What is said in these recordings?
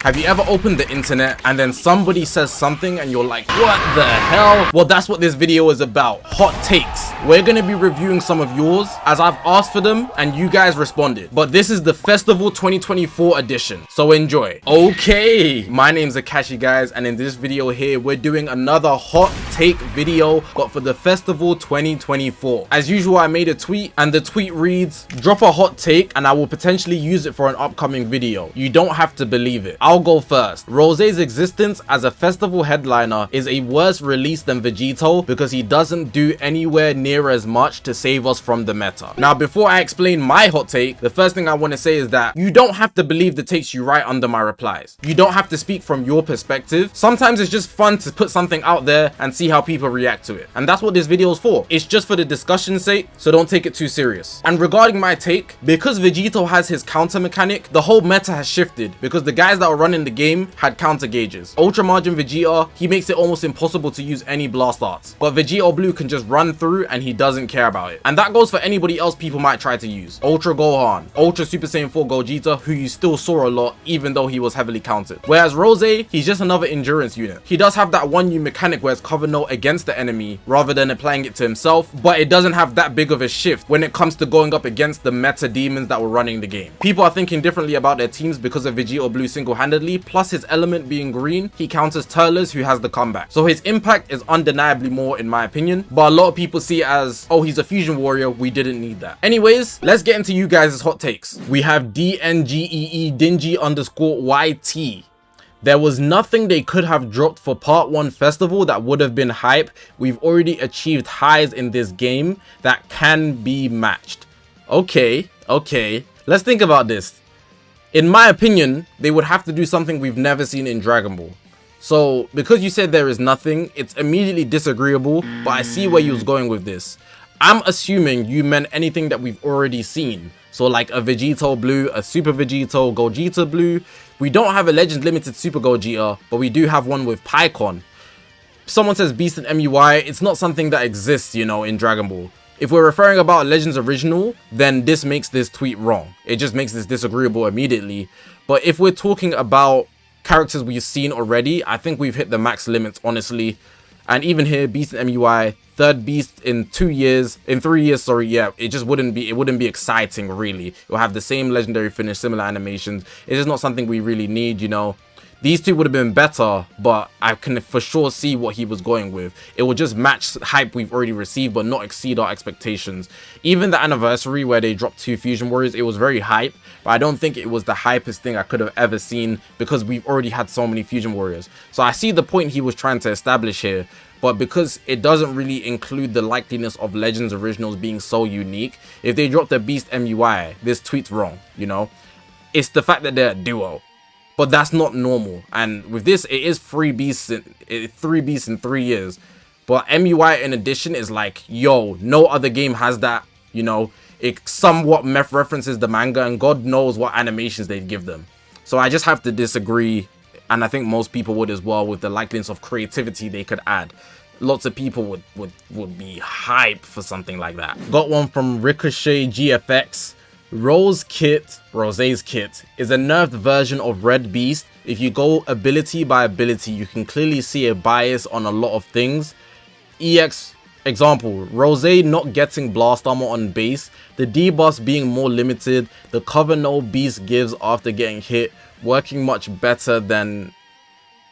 Have you ever opened the internet and then somebody says something and you're like, what the hell? Well, that's what this video is about. Hot takes. We're gonna be reviewing some of yours as I've asked for them and you guys responded. But this is the Festival 2024 edition, so enjoy. Okay, my name's Zakashi, guys, and in this video here, we're doing another hot take video, but for the Festival 2024. As usual, I made a tweet and the tweet reads, drop a hot take and I will potentially use it for an upcoming video. You don't have to believe it. I'll go first. Rose's existence as a festival headliner is a worse release than Vegito because he doesn't do anywhere near as much to save us from the meta. Now, before I explain my hot take, the first thing I want to say is that you don't have to believe the takes you write under my replies. You don't have to speak from your perspective. Sometimes it's just fun to put something out there and see how people react to it. And that's what this video is for. It's just for the discussion's sake, so don't take it too serious. And regarding my take, because Vegito has his counter mechanic, the whole meta has shifted because the guys that are running the game had counter gauges. Ultra Margin Vegeta, he makes it almost impossible to use any blast arts, but Vegito Blue can just run through and he doesn't care about it. And that goes for anybody else people might try to use. Ultra Gohan, Ultra Super Saiyan 4 Gogeta, who you still saw a lot even though he was heavily countered. Whereas Rose, he's just another endurance unit. He does have that one new mechanic where it's cover note against the enemy rather than applying it to himself, but it doesn't have that big of a shift when it comes to going up against the meta demons that were running the game. People are thinking differently about their teams because of Vegito Blue single-handedly, plus his element being green, he counters Turles, who has the comeback. So his impact is undeniably more in my opinion, but a lot of people see it as, oh, he's a fusion warrior, we didn't need that. Anyways, let's get into you guys' hot takes. We have DNGEE Dingy_YT. There was nothing they could have dropped for part 1 festival that would have been hype. We've already achieved highs in this game that can be matched. Okay, let's think about this. In my opinion, they would have to do something we've never seen in Dragon Ball. So, because you said there is nothing, it's immediately disagreeable, but I see where you was going with this. I'm assuming you meant anything that we've already seen. So like a Vegito Blue, a Super Vegito, Gogeta Blue. We don't have a Legends Limited Super Gogeta, but we do have one with Pikkon. Someone says Beast and MUI, it's not something that exists, you know, in Dragon Ball. If we're referring about Legends Original, then this makes this tweet wrong. It just makes this disagreeable immediately. But if we're talking about characters we've seen already, I think we've hit the max limits, honestly. And even here, Beast and MUI, third Beast in 3 years, sorry, yeah, it wouldn't be exciting, really. It will have the same legendary finish, similar animations. It's just not something we really need, you know. These two would have been better, but I can for sure see what he was going with. It will just match hype we've already received, but not exceed our expectations. Even the anniversary where they dropped 2 Fusion Warriors, it was very hype, but I don't think it was the hypest thing I could have ever seen because we've already had so many Fusion Warriors. So I see the point he was trying to establish here, but because it doesn't really include the likeliness of Legends Originals being so unique, if they dropped a Beast MUI, this tweet's wrong, you know? It's the fact that they're a duo. But that's not normal, and with this, it is 3 beasts in 3 years. But MUI in addition is like, yo, no other game has that, you know. It somewhat references the manga, and God knows what animations they'd give them. So I just have to disagree, and I think most people would as well, with the likeliness of creativity they could add. Lots of people would be hype for something like that. Got one from Ricochet GFX. Rose's kit is a nerfed version of Red Beast. If you go ability by ability, you can clearly see a bias on a lot of things. EX example, Rose not getting blast armor on base, the debuffs being more limited, the cover no Beast gives after getting hit, working much better than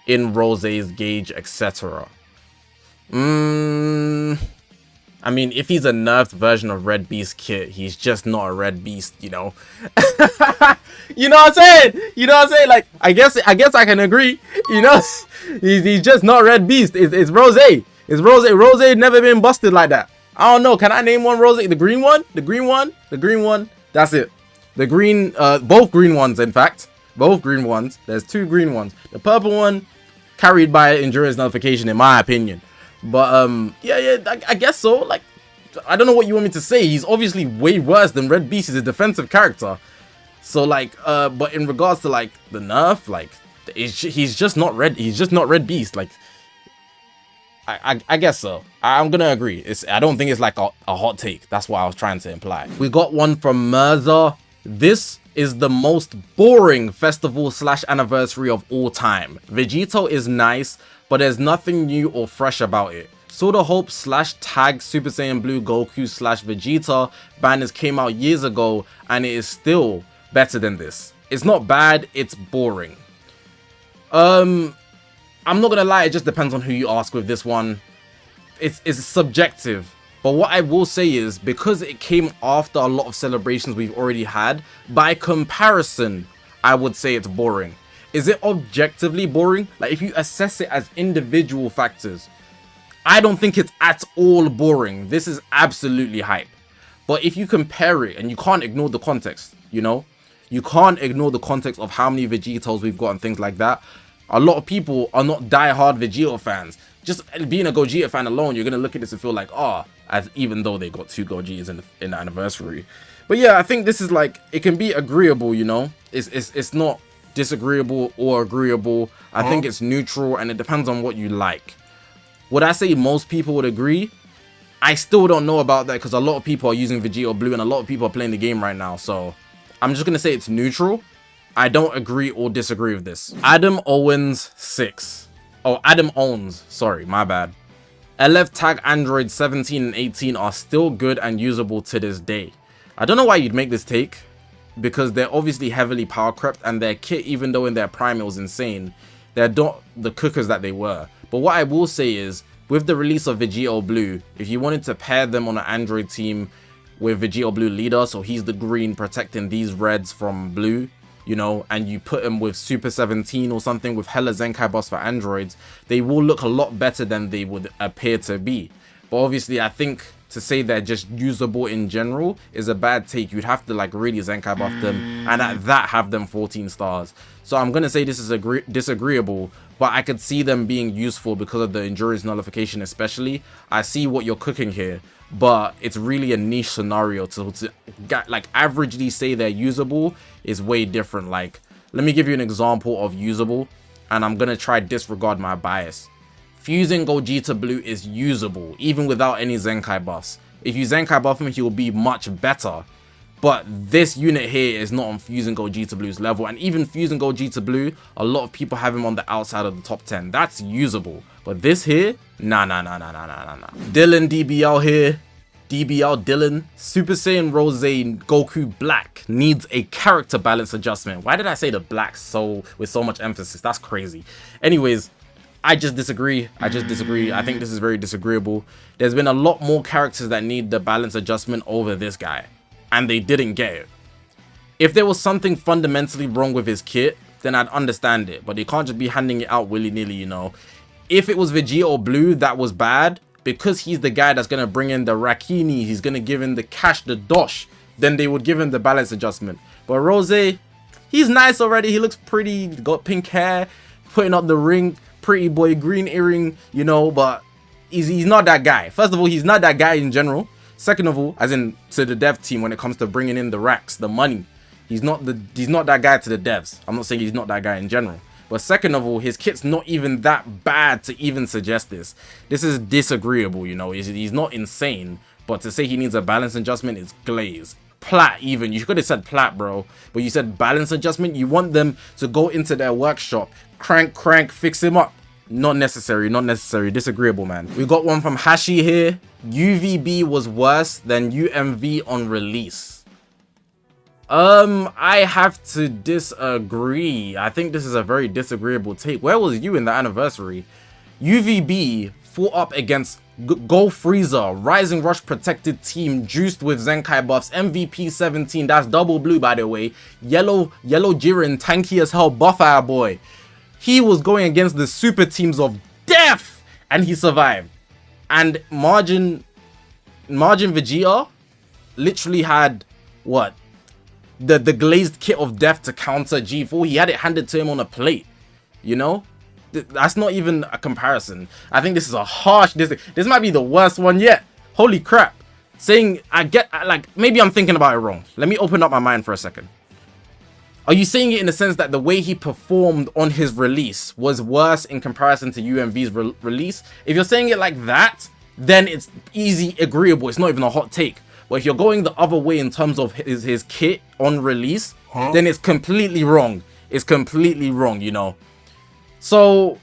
in Rose's gauge, etc. I mean, if he's a nerfed version of Red Beast kit, he's just not a Red Beast, you know. You know what I'm saying? You know what I'm saying? Like, I guess I can agree. You know, he's just not Red Beast. It's Rose. It's Rose. Rose never been busted like that. I don't know. Can I name one Rose? The green one? The green one? The green one? That's it. The green, both green ones, in fact. Both green ones. There's 2 green ones. The purple one carried by endurance notification, in my opinion. But yeah, I guess so. Like, I don't know what you want me to say. He's obviously way worse than Red Beast. He's a defensive character. So like, but in regards to like the nerf, like he's just not red. He's just not Red Beast. Like, I guess so. I'm gonna agree. I don't think it's like a hot take. That's what I was trying to imply. We got one from Mirza. This is the most boring festival slash anniversary of all time. Vegito is nice, but there's nothing new or fresh about it. Sword of Hope slash tag Super Saiyan Blue Goku slash Vegeta banners came out years ago, and it is still better than this. It's not bad, it's boring. I'm not gonna lie, it just depends on who you ask with this one. It's subjective. But what I will say is, because it came after a lot of celebrations we've already had, by comparison, I would say it's boring. Is it objectively boring? Like, if you assess it as individual factors, I don't think it's at all boring. This is absolutely hype. But if you compare it, and you can't ignore the context, you know? You can't ignore the context of how many Vegetos we've got and things like that. A lot of people are not die-hard Vegeta fans. Just being a Gogeta fan alone, you're going to look at this and feel like, oh, even though they got 2 Gogetas in the anniversary. But yeah, I think this is like, it can be agreeable, you know? It's not disagreeable or agreeable. I think it's neutral, and it depends on what you like. Would I say most people would agree? I still don't know about that, because a lot of people are using Vegeta Blue and a lot of people are playing the game right now. So I'm just going to say it's neutral. I don't agree or disagree with this. Adam Owens 6. Oh, Adam Owens. Sorry, my bad. LF tag Android 17 and 18 are still good and usable to this day. I don't know why you'd make this take, because they're obviously heavily power crept, and their kit, even though in their prime it was insane, they're not the cookers that they were. But what I will say is, with the release of Vegito Blue, if you wanted to pair them on an Android team with Vegito Blue leader, so he's the green protecting these reds from blue, you know, and you put them with Super 17 or something with hella Zenkai buffs for androids, they will look a lot better than they would appear to be. But obviously, I think to say they're just usable in general is a bad take. You'd have to like really Zenkai buff them, and at that have them 14 stars. So I'm gonna say this is disagreeable, but I could see them being useful because of the endurance nullification especially. I see what you're cooking here, but it's really a niche scenario to get, like, averagely say they're usable is way different. Like, let me give you an example of usable, and I'm gonna try disregard my bias. Fusing Gogeta Blue is usable even without any Zenkai buffs. If you Zenkai buff him, he will be much better. But this unit here is not on Fusing Gogeta Blue's level, and even Fusing Gogeta Blue, a lot of people have him on the outside of the top 10. That's usable. But this here, nah. Dylan DBL here. DBL Dylan. Super Saiyan Rose Goku Black needs a character balance adjustment. Why did I say the black with so much emphasis? That's crazy. Anyways, I just disagree. I think this is very disagreeable. There's been a lot more characters that need the balance adjustment over this guy, and they didn't get it. If there was something fundamentally wrong with his kit, then I'd understand it, but they can't just be handing it out willy-nilly, you know. If it was Vegito Blue that was bad, because he's the guy that's going to bring in the Rakini, he's going to give him the cash, the dosh, then they would give him the balance adjustment. But Rose, he's nice already. He looks pretty, got pink hair, putting up the ring, pretty boy, green earring, you know, but he's not that guy. First of all, he's not that guy in general. Second of all, as in to the dev team, when it comes to bringing in the racks, the money, he's not that guy to the devs. I'm not saying he's not that guy in general. But second of all, his kit's not even that bad to even suggest this. This is disagreeable, you know. He's not insane, but to say he needs a balance adjustment is glaze. Plat even. You could have said plat, bro. But you said balance adjustment. You want them to go into their workshop, crank, fix him up. Not necessary. Disagreeable, man. We got one from Hashi here. UVB was worse than UMV on release. I have to disagree. I think this is a very disagreeable take. Where was you in the anniversary? UVB fought up against Go Freezer, Rising Rush protected team, juiced with Zenkai buffs, MVP 17, that's double blue by the way, Yellow Jiren, tanky as hell, buff our boy. He was going against the super teams of death, and he survived. And Margin Vegeta literally had, what? The glazed kit of death to counter G4. He had it handed to him on a plate, you know? That's not even a comparison. I think this is a harsh, this might be the worst one yet. Holy crap. Saying, like, maybe I'm thinking about it wrong. Let me open up my mind for a second. Are you saying it in the sense that the way he performed on his release was worse in comparison to UMV's release? If you're saying it like that, then it's easy agreeable. It's not even a hot take. But if you're going the other way in terms of his kit on release, then it's completely wrong. It's completely wrong, you know. So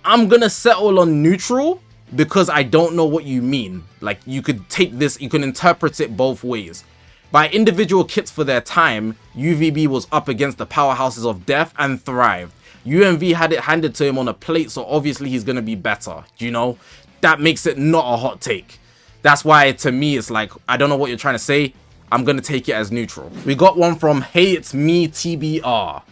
I'm gonna settle on neutral because I don't know what you mean. Like, you could take this, you can interpret it both ways. By individual kits for their time, UVB was up against the powerhouses of Death and thrived. UMV had it handed to him on a plate, so obviously he's gonna be better, you know? That makes it not a hot take. That's why, to me, it's like, I don't know what you're trying to say. I'm gonna take it as neutral. We got one from Hey It's Me TBR.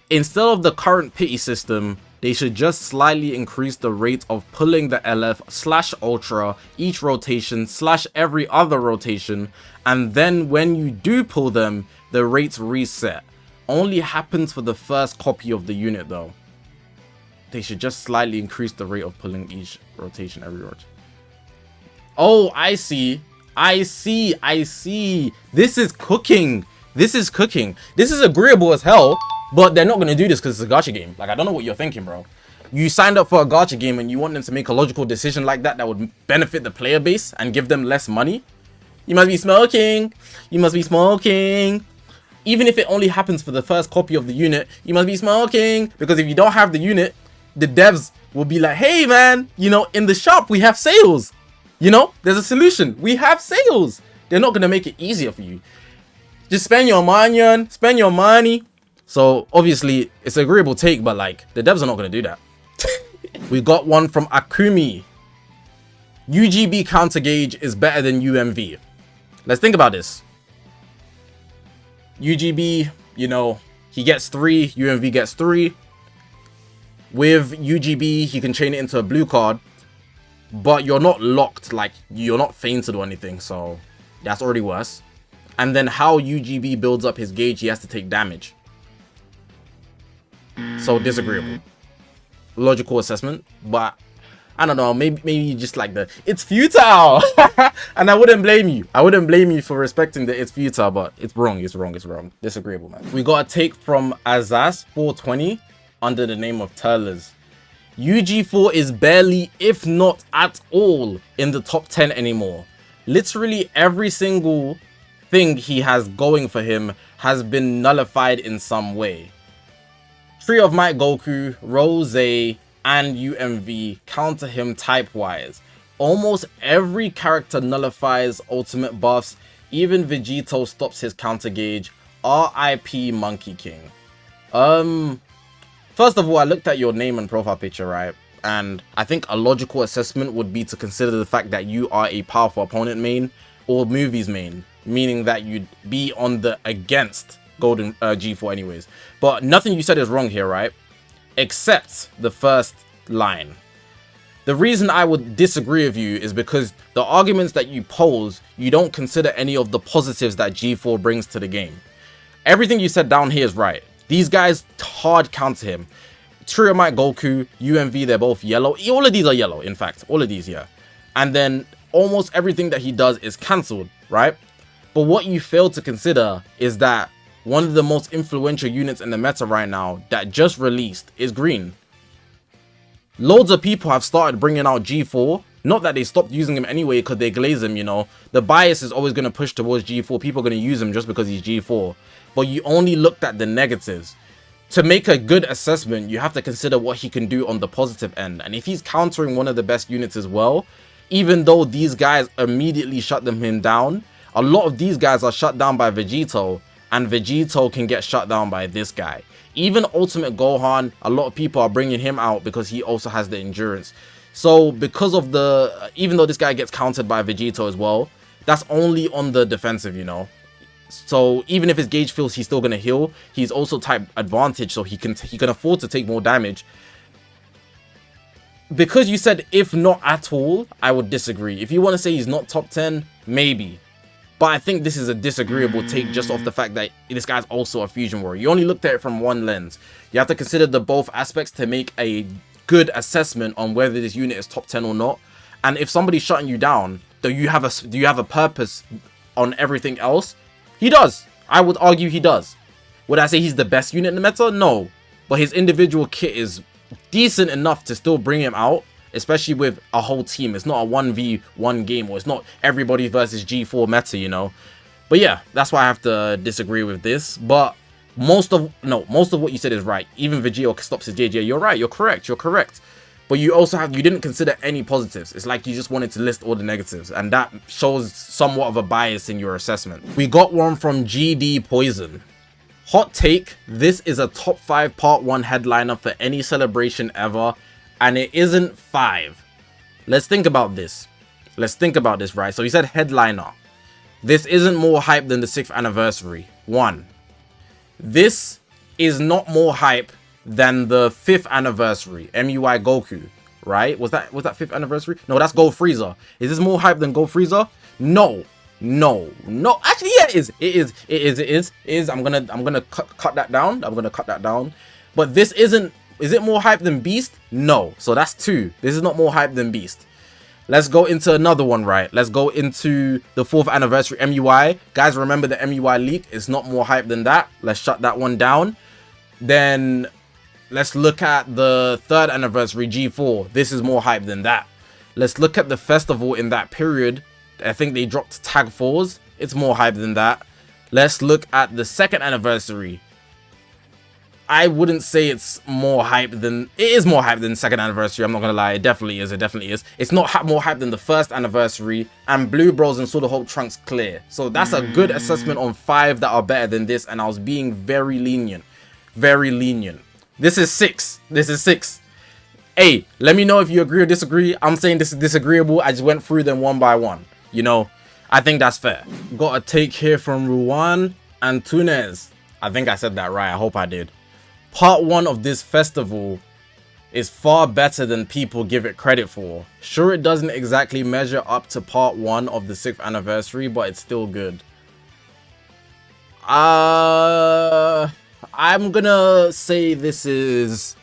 Instead of the current pity system, they should just slightly increase the rate of pulling the LF/Ultra each rotation / every other rotation, and then when you do pull them, the rates reset. Only happens for the first copy of the unit though. They should just slightly increase the rate of pulling each rotation every rotation. Oh, I see. This is cooking. This is agreeable as hell. But they're not going to do this because it's a gacha game. Like, I don't know what you're thinking, bro. You signed up for a gacha game and you want them to make a logical decision like that would benefit the player base and give them less money? You must be smoking. You must be smoking. Even if it only happens for the first copy of the unit, you must be smoking. Because if you don't have the unit, the devs will be like, hey, man, you know, in the shop, we have sales. You know, there's a solution. We have sales. They're not going to make it easier for you. Just spend your money, spend your money. So obviously it's an agreeable take, but like the devs are not going to do that. We got one from Akumi. UGB counter gauge is better than UMV. Let's think about this. UGB, you know, he gets 3, UMV gets 3. With UGB, he can chain it into a blue card, but you're not locked, like you're not fainted or anything, so that's already worse. And then how UGB builds up his gauge, he has to take damage. So disagreeable. Logical assessment, but I don't know, maybe you just like it's futile. And I wouldn't blame you for respecting that it's futile, but it's wrong. Disagreeable, man. We got a take from Azaz420 under the name of Turlers. UG4 is barely, if not at all, in the top 10 anymore. Literally every single thing he has going for him has been nullified in some way. Tree of Might Goku, Rose, and UMV counter him type-wise. Almost every character nullifies ultimate buffs. Even Vegito stops his counter gauge. RIP Monkey King. First of all, I looked at your name and profile picture, right? And I think a logical assessment would be to consider the fact that you are a powerful opponent main or movies main, meaning that you'd be on the against Golden G4 anyways. But nothing you said is wrong here, right? Except the first line. The reason I would disagree with you is because the arguments that you pose, you don't consider any of the positives that G4 brings to the game. Everything you said down here is right. These guys hard counter him. Tree of Might Goku, UMV, they're both yellow. All of these are yellow, in fact. All of these, yeah. And then almost everything that he does is cancelled, right? But what you fail to consider is that one of the most influential units in the meta right now that just released is green. Loads of people have started bringing out G4. Not that they stopped using him anyway because they glaze him, you know. The bias is always going to push towards G4. People are going to use him just because he's G4. But you only looked at the negatives. To make a good assessment, you have to consider what he can do on the positive end. And if he's countering one of the best units as well, even though these guys immediately shut him down, a lot of these guys are shut down by Vegito. And Vegito can get shut down by this guy. Even Ultimate Gohan, a lot of people are bringing him out because he also has the endurance. So because of even though this guy gets countered by Vegito as well, that's only on the defensive, you know. So even if his gauge feels he's still going to heal, he's also type advantage, so he can afford to take more damage. Because you said if not at all, I would disagree. If you want to say he's not top 10, maybe. But I think this is a disagreeable take just off the fact that this guy's also a fusion warrior. You only looked at it from one lens. You have to consider the both aspects to make a good assessment on whether this unit is top 10 or not. And if somebody's shutting you down, do you have a purpose on everything else? He does. I would argue he does. Would I say he's the best unit in the meta? No. But his individual kit is decent enough to still bring him out. especially with a whole team. It's not a 1v1 game, or it's not everybody versus G4 meta, you know. But yeah, that's why I have to disagree with this. But most of what you said is right. Even Vegito stops his JJ. You're right. You're correct. But you didn't consider any positives. It's like you just wanted to list all the negatives, and that shows somewhat of a bias in your assessment. We got one from GD Poison. Hot take, this is a top 5 part 1 headliner for any celebration ever, and it isn't 5. Let's think about this. Right? So he said headliner. This isn't more hype than the 6th anniversary. 1. This is not more hype than the 5th anniversary, MUI Goku, right? Was that 5th anniversary? No, that's Gold Frieza. Is this more hype than Gold Frieza? No. Actually, yeah, it is. I'm gonna cut that down. But this isn't. Is it more hype than Beast? No. So that's 2. This is not more hype than Beast. Let's go into another one, right? Let's go into the 4th anniversary MUI. Guys, remember the MUI leak? It's not more hype than that. Let's shut that one down. Then let's look at the 3rd anniversary G4. This is more hype than that. Let's look at the festival in that period. I think they dropped tag 4s. It's more hype than that. Let's look at the 2nd anniversary. I wouldn't say it's more hype than... It is more hype than 2nd anniversary. I'm not gonna lie. It definitely is. It's not more hype than the 1st anniversary. And Blue Bros and Sword of Hope Trunks clear. So that's a good assessment on 5 that are better than this. And I was being very lenient. This is 6. Hey, let me know if you agree or disagree. I'm saying this is disagreeable. I just went through them one by one. You know, I think that's fair. Got a take here from Ruan Antunes. I think I said that right. I hope I did. Part 1 of this festival is far better than people give it credit for. Sure, it doesn't exactly measure up to part 1 of the 6th anniversary, but it's still good. I'm gonna say this is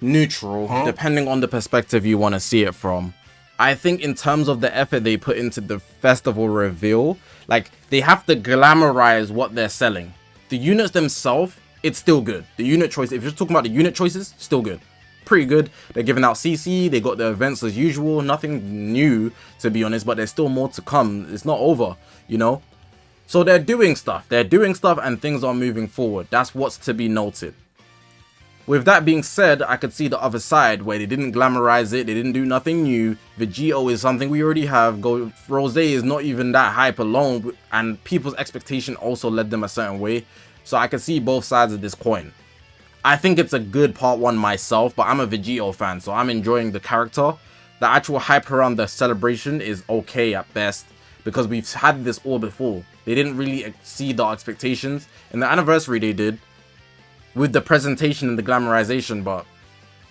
neutral, depending on the perspective you want to see it from. I think in terms of the effort they put into the festival reveal, like, they have to glamorize what they're selling. The units themselves, it's still good. The unit choice, if you're talking about the unit choices, still good. Pretty good. They're giving out CC, they got the events as usual, nothing new to be honest, but there's still more to come. It's not over, you know? So they're doing stuff and things are moving forward. That's what's to be noted. With that being said, I could see the other side where they didn't glamorize it, they didn't do nothing new. Vegito is something we already have. Rose is not even that hype alone, and people's expectation also led them a certain way. So I can see both sides of this coin. I think it's a good part 1 myself, but I'm a Vegito fan, so I'm enjoying the character. The actual hype around the celebration is okay at best, because we've had this all before. They didn't really exceed our expectations. In the anniversary they did, with the presentation and the glamorization, but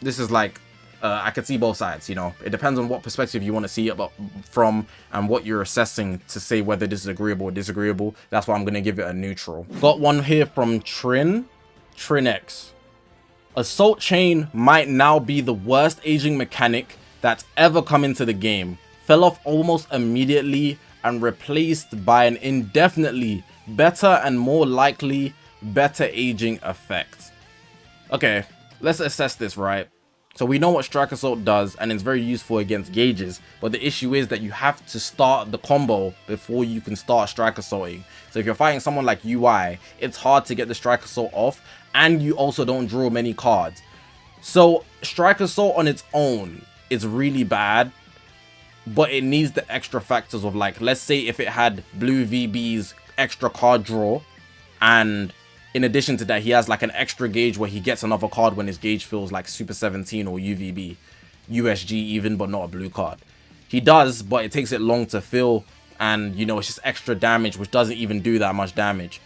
this is like, I could see both sides, you know. It depends on what perspective you want to see it from and what you're assessing to say whether this is agreeable or disagreeable. That's why I'm going to give it a neutral. Got one here from Trinex. Assault Chain might now be the worst aging mechanic that's ever come into the game. Fell off almost immediately and replaced by an indefinitely better and more likely better aging effect. Okay, let's assess this, right? So we know what Strike Assault does, and it's very useful against gauges, but the issue is that you have to start the combo before you can start Strike Assaulting. So if you're fighting someone like UI, it's hard to get the Strike Assault off, and you also don't draw many cards. So Strike Assault on its own is really bad, but it needs the extra factors of, like, let's say if it had Blue VB's extra card draw, and in addition to that, he has like an extra gauge where he gets another card when his gauge feels like Super 17 or UVB, USG even, but not a blue card. He does, but it takes it long to fill, and you know, it's just extra damage, which doesn't even do that much damage.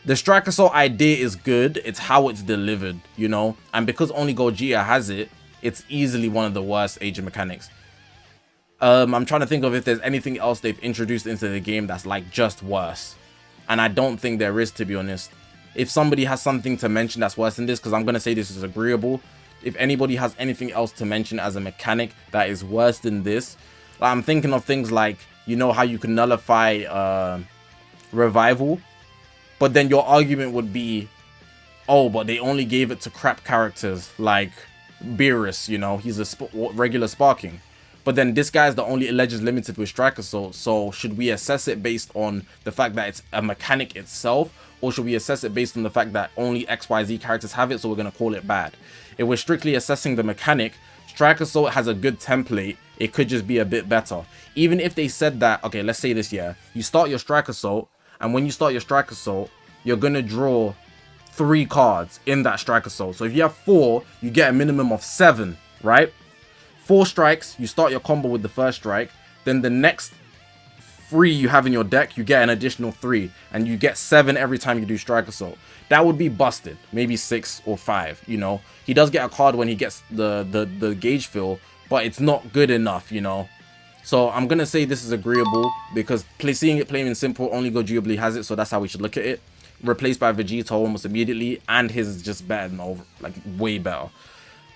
The Strike Assault idea is good, it's how it's delivered, you know, and because only Gogeta has it, it's easily one of the worst agent mechanics. I'm trying to think of if there's anything else they've introduced into the game that's like just worse, and I don't think there is, to be honest. If somebody has something to mention that's worse than this, because I'm going to say this is agreeable. If anybody has anything else to mention as a mechanic that is worse than this, I'm thinking of things like, you know how you can nullify revival, but then your argument would be, oh, but they only gave it to crap characters like Beerus, you know, he's a regular sparking. But then this guy's the only alleged limited with Strike Assault, so should we assess it based on the fact that it's a mechanic itself, or should we assess it based on the fact that only XYZ characters have it, so we're going to call it bad? If we're strictly assessing the mechanic, Strike Assault has a good template, it could just be a bit better. Even if they said that, okay, let's say this, yeah, you start your Strike Assault, and when you start your Strike Assault, you're going to draw 3 cards in that Strike Assault. So if you have 4, you get a minimum of 7, right? 4 strikes, you start your combo with the first strike, then the next 3 you have in your deck, you get an additional 3, and you get 7 every time you do Strike Assault. That would be busted, maybe 6 or 5, you know. He does get a card when he gets the gauge fill, but it's not good enough, you know. So I'm gonna say this is agreeable, because seeing it plain and simple, only Gogeta Blue has it, so that's how we should look at it. Replaced by Vegeta almost immediately, and his is just better than over, like way better.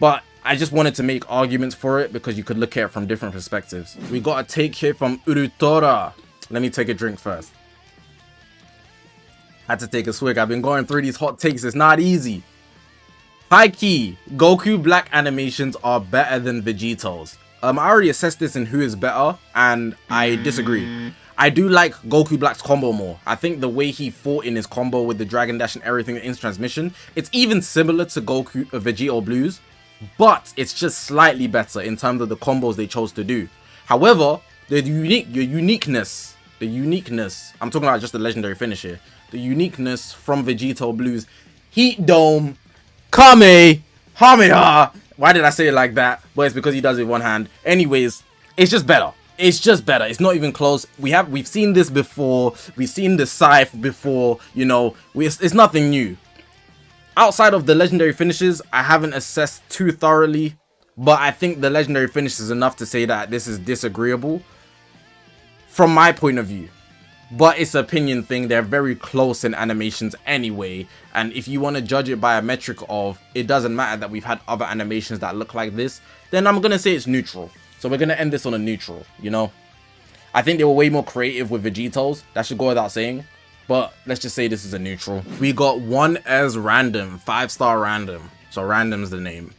But I just wanted to make arguments for it because you could look at it from different perspectives. We got a take here from Urutora. Let me take a drink first. Had to take a swig. I've been going through these hot takes. It's not easy. High key, Goku Black animations are better than Vegeto's. I already assessed this in who is better, and I disagree. I do like Goku Black's combo more. I think the way he fought in his combo with the Dragon Dash and everything in transmission, it's even similar to Goku Vegeta Blues, but it's just slightly better in terms of the combos they chose to do. However, the uniqueness, I'm talking about just the legendary finish here, the uniqueness from Vegeta Blues, Heat Dome, Kamehameha. Why did I say it like that? Well, it's because he does it with one hand. Anyways, it's just better. It's just better. It's not even close. We've seen this before. We've seen the Scythe before. You know, it's nothing new. Outside of the legendary finishes, I haven't assessed too thoroughly, but I think the legendary finish is enough to say that this is disagreeable from my point of view. But it's an opinion thing. They're very close in animations anyway, and if you want to judge it by a metric of it doesn't matter that we've had other animations that look like this, then I'm gonna say it's neutral. So we're gonna end this on a neutral, you know. I think they were way more creative with Vegeto's, that should go without saying, but let's just say this is a neutral. We got one as random, 5-star random, so random's the name.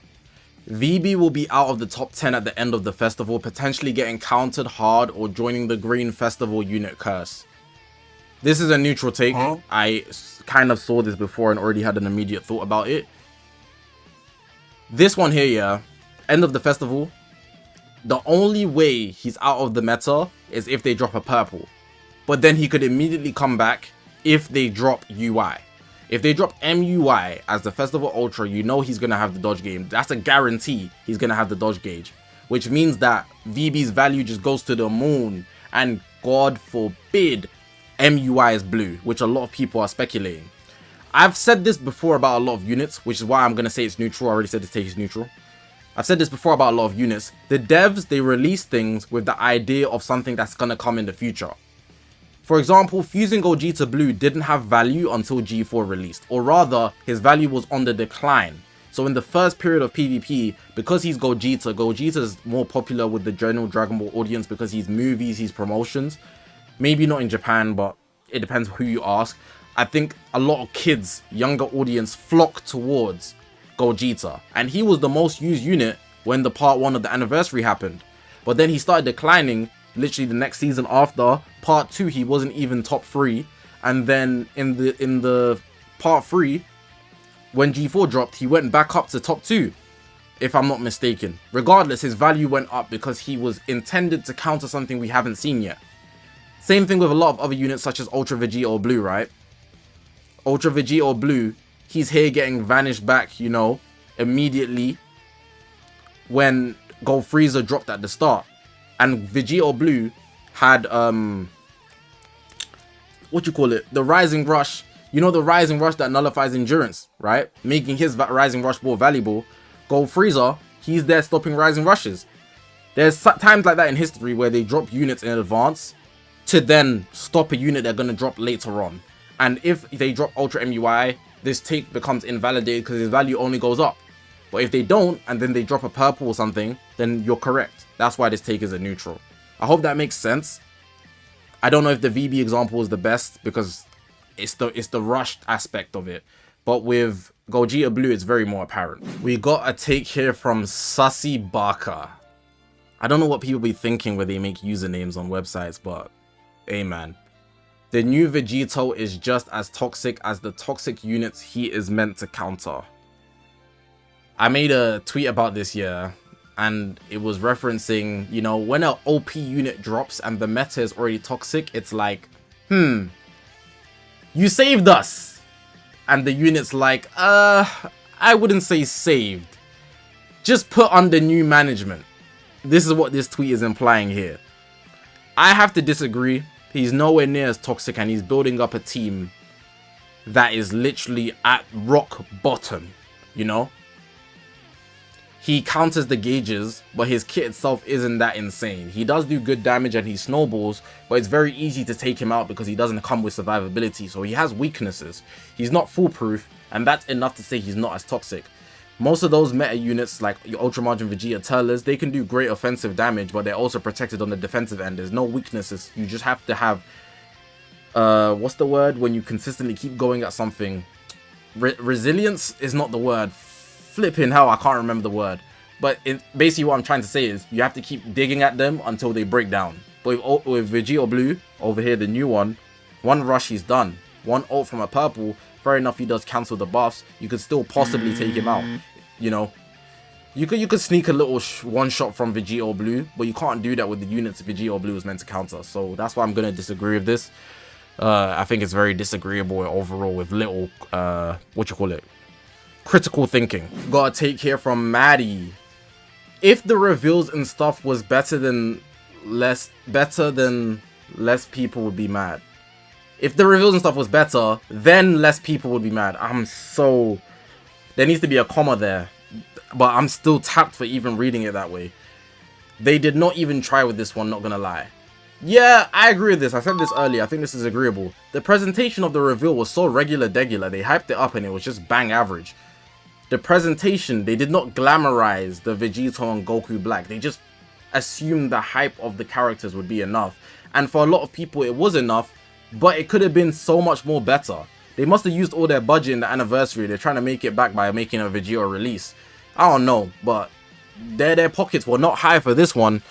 VB will be out of the top 10 at the end of the festival, potentially getting countered hard or joining the green festival unit curse. This is a neutral take. I kind of saw this before and already had an immediate thought about it. This one here, yeah, end of the festival, the only way he's out of the meta is if they drop a purple. But then he could immediately come back if they drop UI. If they drop MUI as the Festival Ultra, you know he's going to have the dodge game. That's a guarantee he's going to have the dodge gauge. Which means that VB's value just goes to the moon. And God forbid MUI is blue, which a lot of people are speculating. I've said this before about a lot of units, which is why I'm going to say it's neutral. I already said this take is neutral. I've said this before about a lot of units. The devs, they release things with the idea of something that's going to come in the future. For example, fusing Gogeta Blue didn't have value until G4 released, or rather, his value was on the decline. So in the first period of PvP, because he's Gogeta is more popular with the general Dragon Ball audience because he's movies, he's promotions. Maybe not in Japan, but it depends who you ask. I think a lot of kids, younger audience, flock towards Gogeta, and he was the most used unit when the part 1 of the anniversary happened. But then he started declining literally the next season after. Part 2, he wasn't even top 3, and then in the part 3, when G4 dropped, he went back up to top 2, if I'm not mistaken. Regardless, his value went up because he was intended to counter something we haven't seen yet. Same thing with a lot of other units such as Ultra Vegeta or Blue, right? Ultra Vegeta or Blue, he's here getting vanished back, you know, immediately when Gold Frieza dropped at the start. And Vegeta Blue had, the Rising Rush. You know, the Rising Rush that nullifies endurance, right? Making his Rising Rush more valuable. Gold Frieza, he's there stopping Rising Rushes. There's times like that in history where they drop units in advance to then stop a unit they're going to drop later on. And if they drop Ultra MUI, this take becomes invalidated because his value only goes up. But if they don't, and then they drop a purple or something, then you're correct. That's why this take is a neutral. I hope that makes sense. I don't know if the VB example is the best because it's the rushed aspect of it. But with Gogeta Blue, it's very more apparent. We got a take here from Sussy Barker. I don't know what people be thinking when they make usernames on websites, but hey man. The new Vegito is just as toxic as the toxic units he is meant to counter. I made a tweet about this year, and it was referencing, you know, when an OP unit drops and the meta is already toxic, it's like, you saved us. And the unit's like, I wouldn't say saved. Just put under new management. This is what this tweet is implying here. I have to disagree. He's nowhere near as toxic, and he's building up a team that is literally at rock bottom, you know? He counters the gauges, but his kit itself isn't that insane. He does do good damage and he snowballs, but it's very easy to take him out because he doesn't come with survivability, so he has weaknesses. He's not foolproof, and that's enough to say he's not as toxic. Most of those meta units, like your Ultramargin Vegeta Tellers, they can do great offensive damage, but they're also protected on the defensive end. There's no weaknesses. You just have to have, what's the word when you consistently keep going at something? Resilience is not the word. Flipping hell, I can't remember the word. But basically what I'm trying to say is you have to keep digging at them until they break down. But with Vegito Blue, over here, the new one rush, he's done. One ult from a purple, fair enough, he does cancel the buffs. You could still possibly take him out, you know. You could sneak a little one shot from Vegito Blue, but you can't do that with the units Vegito Blue is meant to counter. So that's why I'm going to disagree with this. I think it's very disagreeable overall with little, critical thinking. Got a take here from Maddie. If the reveals and stuff was better than less people would be mad. If the reveals and stuff was better, then less people would be mad. There needs to be a comma there, but I'm still tapped for even reading it that way. They did not even try with this one, not gonna lie. Yeah, I agree with this. I said this earlier. I think this is agreeable. The presentation of the reveal was so regular-degular. They hyped it up and it was just bang average. The presentation, they did not glamorize the Vegito and Goku Black. They just assumed the hype of the characters would be enough. And for a lot of people, it was enough, but it could have been so much more better. They must have used all their budget in the anniversary. They're trying to make it back by making a Vegito release. I don't know, but their pockets were not high for this one.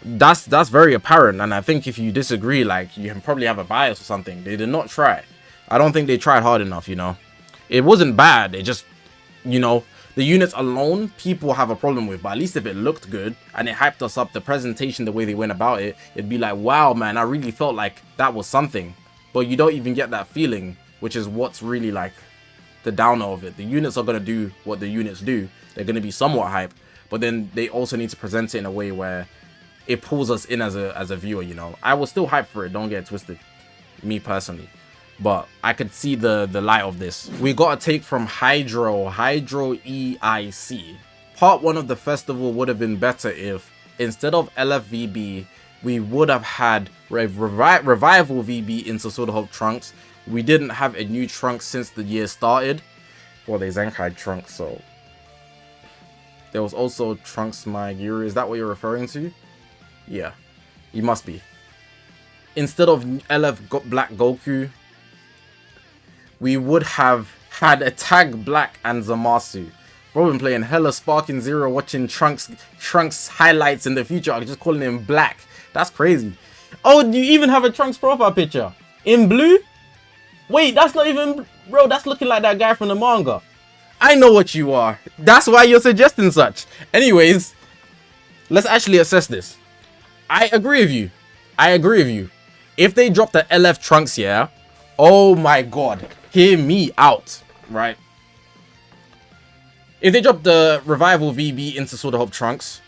That's very apparent, and I think if you disagree, like, you can probably have a bias or something. They did not try. I don't think they tried hard enough, you know. It wasn't bad. It just, you know, the units alone, people have a problem with. But at least if it looked good and it hyped us up, the presentation, the way they went about it, it'd be like, wow, man, I really felt like that was something. But you don't even get that feeling, which is what's really like the downer of it. The units are going to do what the units do. They're going to be somewhat hype, but then they also need to present it in a way where it pulls us in as a viewer, you know. I was still hyped for it, don't get it twisted, me personally. But I could see the light of this. We got a take from Hydro EIC. Part 1 of the festival would have been better if, instead of LFVB, we would have had Revival VB into Sword of Hope Trunks. We didn't have a new Trunks since the year started. Well, they Zenkai Trunks, so... There was also Trunks Maiguru. Is that what you're referring to? Yeah, you must be. Instead of LF Black Goku, we would have had a Tag Black and Zamasu. Bro, been playing hella Sparking Zero, watching Trunks highlights in the future. I'm just calling him Black. That's crazy. Oh, do you even have a Trunks profile picture? In blue? Wait, that's not even... Bro, that's looking like that guy from the manga. I know what you are. That's why you're suggesting such. Anyways, let's actually assess this. I agree with you. If they dropped the LF Trunks, yeah, oh my god, hear me out, right? If they dropped the Revival VB into Sword of Hope Trunks,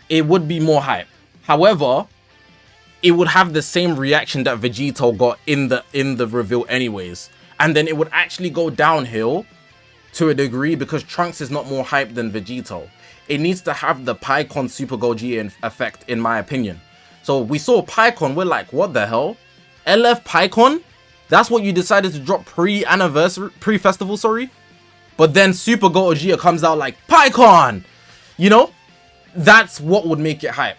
it would be more hype. However, it would have the same reaction that Vegito got in the reveal anyways. And then it would actually go downhill to a degree because Trunks is not more hype than Vegito. It needs to have the PyCon Super Gogeta effect, in my opinion. So we saw PyCon, we're like, what the hell? LF PyCon? That's what you decided to drop pre-festival, sorry? But then Super Gogeta comes out like, PyCon! You know? That's what would make it hype.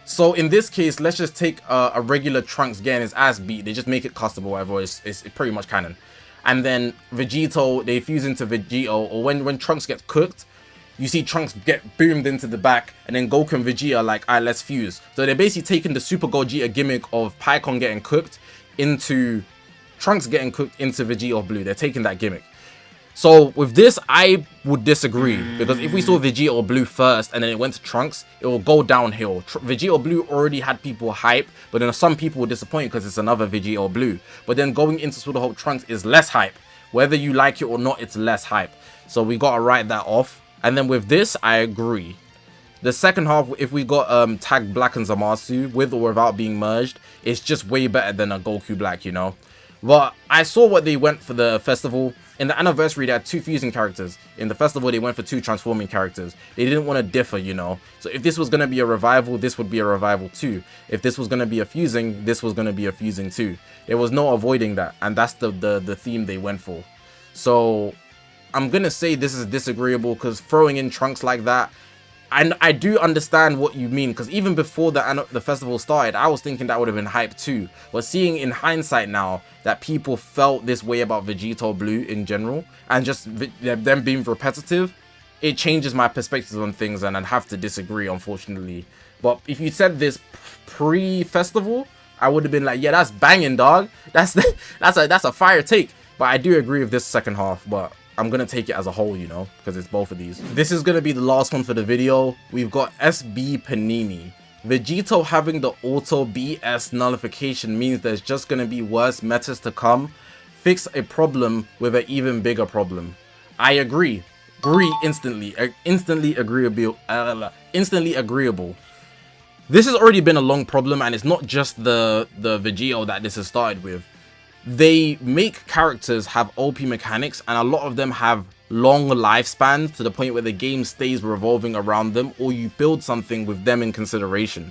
So in this case, let's just take a regular Trunks getting his ass beat. They just make it customable, whatever. It's pretty much canon. and then Vegito, they fuse into Vegito, or when Trunks gets cooked, you see Trunks get boomed into the back, and then Goku and Vegeta are like, alright, let's fuse. So they're basically taking the Super Gogeta gimmick of Pikkon getting cooked into Trunks getting cooked into Vegeta Blue. They're taking that gimmick. So with this, I would disagree, because if we saw Vegeta Blue first and then it went to Trunks, it will go downhill. Vegeta Blue already had people hype, but then some people were disappointed because it's another Vegeta Blue. But then going into Sword of Hope Trunks is less hype. Whether you like it or not, it's less hype. So we gotta write that off. And then with this, I agree. The second half, if we got Tag Black and Zamasu with or without being merged, it's just way better than a Goku Black, you know. But I saw what they went for the festival. In the anniversary, they had 2 fusing characters. In the festival, they went for 2 transforming characters. They didn't want to differ, you know. So if this was going to be a revival, this would be a revival too. If this was going to be a fusing, this was going to be a fusing too. There was no avoiding that. And that's the theme they went for. So I'm going to say this is disagreeable, because throwing in Trunks like that, and I do understand what you mean, because even before the festival started, I was thinking that would have been hype too. But seeing in hindsight now that people felt this way about Vegito Blue in general, and just them being repetitive, it changes my perspectives on things, and I'd have to disagree, unfortunately. But if you said this pre-festival, I would have been like, yeah, that's banging, dog. That's a fire take. But I do agree with this second half, but I'm gonna take it as a whole, you know, because it's both of these. This is gonna be the last one for the video. We've got SB Panini. Vegito having the auto BS nullification means there's just gonna be worse metas to come. Fix a problem with an even bigger problem. I agree. Instantly agreeable. This has already been a long problem, and it's not just the Vegito that this has started with. They make characters have OP mechanics, and a lot of them have long lifespans to the point where the game stays revolving around them, or you build something with them in consideration.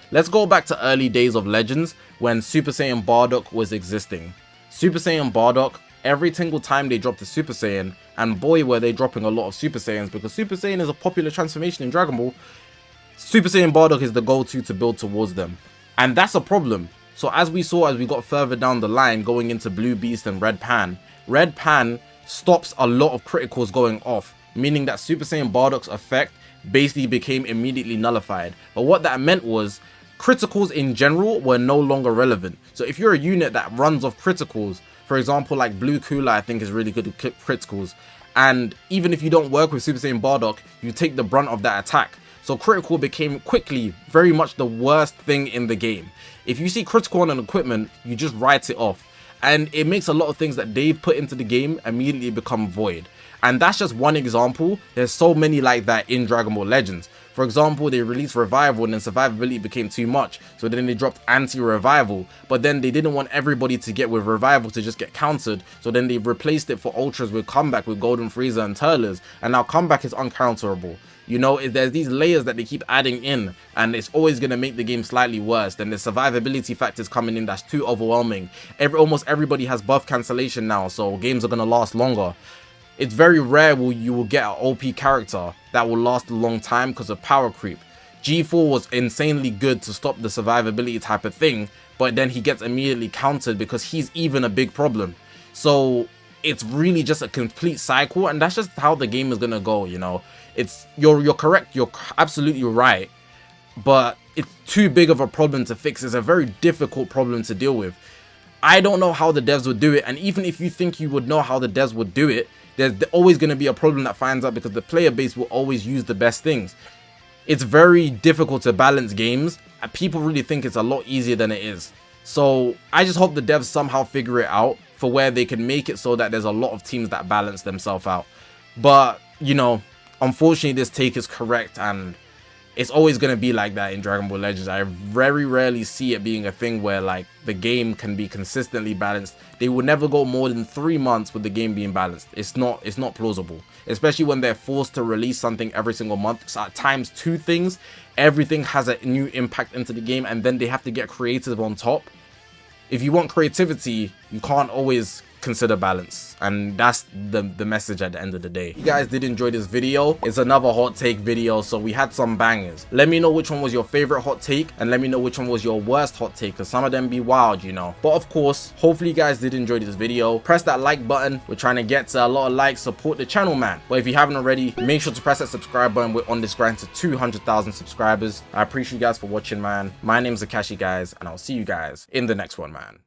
Let's go back to early days of Legends when Super Saiyan Bardock was existing. Super Saiyan Bardock, every single time they dropped a Super Saiyan, and boy were they dropping a lot of Super Saiyans, because Super Saiyan is a popular transformation in Dragon Ball, Super Saiyan Bardock is the go-to to build towards them. And that's a problem. So as we saw as we got further down the line going into Blue Beast and Red Pan stops a lot of criticals going off, meaning that Super Saiyan Bardock's effect basically became immediately nullified. But what that meant was criticals in general were no longer relevant. So if you're a unit that runs off criticals, for example like Blue Cooler I think is really good at criticals, and even if you don't work with Super Saiyan Bardock, you take the brunt of that attack. So critical became quickly very much the worst thing in the game. If you see critical on an equipment, you just write it off. And it makes a lot of things that they've put into the game immediately become void. And that's just one example. There's so many like that in Dragon Ball Legends. For example, they released Revival and then survivability became too much. So then they dropped anti-revival. But then they didn't want everybody to get with Revival to just get countered. So then they replaced it for Ultras with Comeback with Golden Frieza and Turles. And now Comeback is uncounterable. You know, there's these layers that they keep adding in, and it's always going to make the game slightly worse. Then the survivability factors coming in that's too overwhelming. Almost everybody has buff cancellation now, so games are going to last longer. It's very rare you will get an OP character that will last a long time because of power creep. G4 was insanely good to stop the survivability type of thing, but then he gets immediately countered because he's even a big problem. So it's really just a complete cycle, and that's just how the game is going to go, you know. You're correct, you're absolutely right, but it's too big of a problem to fix. It's a very difficult problem to deal with. I don't know how the devs would do it, and even if you think you would know how the devs would do it, there's always going to be a problem that finds out, because the player base will always use the best things. It's very difficult to balance games, and people really think it's a lot easier than it is. So I just hope the devs somehow figure it out for where they can make it so that there's a lot of teams that balance themselves out. But, you know, unfortunately this take is correct, and it's always going to be like that in Dragon Ball Legends. I very rarely see it being a thing where like the game can be consistently balanced. They will never go more than 3 months with the game being balanced. It's not plausible, especially when they're forced to release something every single month. So at times 2 things, everything has a new impact into the game, and then they have to get creative on top. If you want creativity, you can't always consider balance. And that's the message at the end of the day. If you guys did enjoy this video, it's another hot take video, so we had some bangers. Let me know which one was your favorite hot take, and let me know which one was your worst hot take, because some of them be wild, you know. But of course, hopefully you guys did enjoy this video. Press that like button. We're trying to get to a lot of likes. Support the channel, man. But if you haven't already, make sure to press that subscribe button. We're on this grind to 200,000 subscribers. I appreciate you guys for watching, man. My name's Zakashi, guys, and I'll see you guys in the next one, man.